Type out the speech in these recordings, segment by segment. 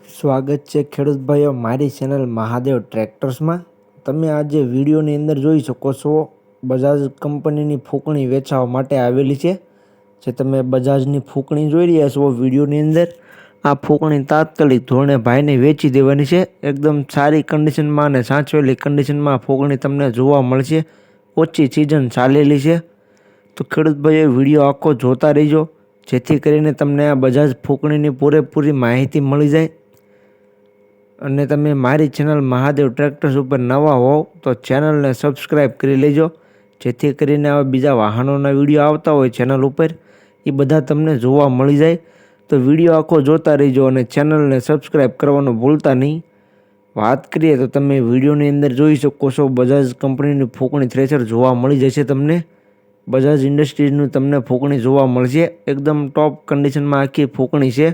સ્વાગત છે ખેડૂત ભાઈઓ મારી ચેનલ મહાદેવ ટ્રેક્ટર્સમાં। તમે આજે વિડીયોની અંદર જોઈ શકો છો બજાજ કંપનીની ફૂંકણી વેચવા માટે આવેલી છે। જે તમે બજાજની ફૂંકણી જોઈ રહ્યા છો વિડીયોની અંદર, આ ફૂંકણી તાત્કાલિક ધોરણે ભાઈને વેચી દેવાની છે। એકદમ સારી કન્ડિશનમાં અને સાચવેલી કન્ડિશનમાં ફૂંકણી તમને જોવા મળશે। ઓછી સિઝન ચાલેલી છે, તો ખેડૂત ભાઈઓ વિડીયો આખો જોતા રહેજો, જેથી કરીને તમને આ બજાજ ફૂંકણીની પૂરેપૂરી માહિતી મળી જાય। અને તમે મારી ચેનલ મહાદેવ ટ્રેક્ટર્સ ઉપર નવા હોવ તો ચેનલને સબસ્ક્રાઈબ કરી લેજો, જેથી કરીને આવા બીજા વાહનોના વિડીયો આવતા હોય ચેનલ ઉપર એ બધા તમને જોવા મળી જાય। તો વિડીયો આખો જોતા રહેજો અને ચેનલને સબસ્ક્રાઈબ કરવાનું ભૂલતા નહીં। વાત કરીએ તો તમે વિડીયોની અંદર જોઈ શકો છો બજાજ કંપનીની ફૂંકણી થ્રેશર જોવા મળી જશે તમને। બજાજ ઇન્ડસ્ટ્રીઝનું તમને ફૂંકણી જોવા મળશે, એકદમ ટોપ કન્ડિશનમાં આખી ફૂંકણી છે।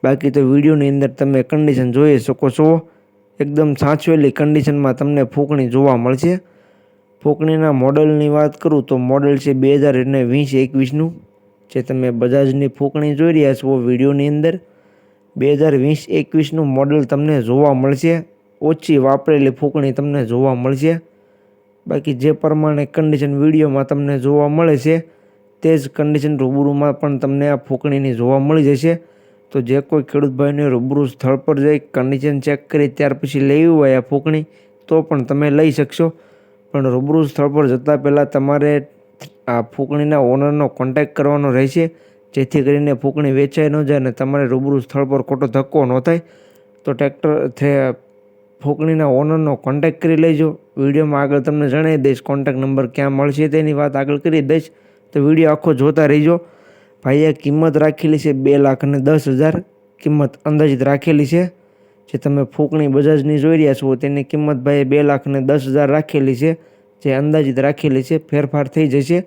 બાકી તો વિડીયોની અંદર તમે કન્ડિશન જોઈ શકો છો, એકદમ સાચવેલી કન્ડિશનમાં તમને ફૂંકણી જોવા મળશે। ફૂંકણીના મોડલની વાત કરું તો મોડલ છે 2020-21નું। જે તમે બજાજની ફૂંકણી જોઈ રહ્યા છો વિડીયોની અંદર 2020-21નું મોડલ તમને જોવા મળશે। ઓછી વાપરેલી ફૂંકણી તમને જોવા મળશે। બાકી જે પ્રમાણે કન્ડિશન વિડીયોમાં તમને જોવા મળે છે તે જ કન્ડિશન રૂબરૂમાં પણ તમને આ ફૂંકણીની જોવા મળી જશે। તો જે કોઈ ખેડૂત ભાઈને રૂબરૂ સ્થળ પર જઈ કન્ડિશન ચેક કરી ત્યાર પછી લેવી હોય આ ફૂંકણી તો પણ તમે લઈ શકશો। પણ રૂબરૂ સ્થળ પર જતાં પહેલાં તમારે આ ફૂંકણીના ઓનરનો કોન્ટેક્ટ કરવાનો રહેશે, જેથી કરીને ફૂંકણી વેચાઈ ન જાય અને તમારે રૂબરૂ સ્થળ પર ખોટો ધક્કો ન થાય। તો ફૂંકણીના ઓનરનો કોન્ટેક્ટ કરી લેજો। વિડીયોમાં આગળ તમને જણાવી દઈશ, કોન્ટેક્ટ નંબર ક્યાં મળશે તેની વાત આગળ કરી દઈશ, તો વિડીયો આખો જોતા રહીજો। ભાઈએ કિંમત રાખેલી છે 2,10,000 કિંમત અંદાજિત રાખેલી છે। જે તમે ફૂંકણી બજાજની જોઈ રહ્યા છો તેની કિંમત ભાઈએ 2,10,000 રાખેલી છે, જે અંદાજિત રાખેલી છે, ફેરફાર થઈ જશે।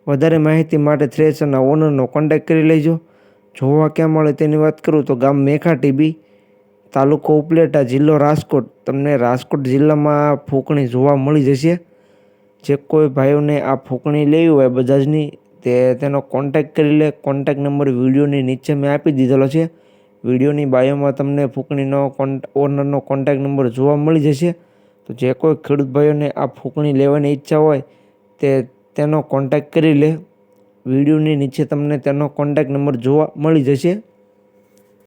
વધારે માહિતી માટે થ્રેશરના ઓનરનો કોન્ટેક્ટ કરી લેજો। જોવા ક્યાં મળે તેની વાત કરું તો ગામ મેખા ટીબી, તાલુકો ઉપલેટા, જિલ્લો રાજકોટ। તમને રાજકોટ જિલ્લામાં ફૂંકણી જોવા મળી જશે। જે કોઈ ભાઈઓને આ ફૂંકણી લેવી હોય બજાજની તેનો કોન્ટેક્ટ કરી લે। કોન્ટેક્ટ નંબર વિડીયોની નીચે મેં આપી દીધેલો છે। વિડીયોની બાયોમાં તમને ફૂંકણીનો ઓનરનો કોન્ટેક્ટ નંબર જોવા મળી જશે। તો જે કોઈ ખેડૂત ભાઈઓને આ ફૂંકણી લેવાની ઈચ્છા હોય તેનો કોન્ટેક્ટ કરી લે। વિડીયોની નીચે તમને તેનો કોન્ટેક્ટ નંબર જોવા મળી જશે।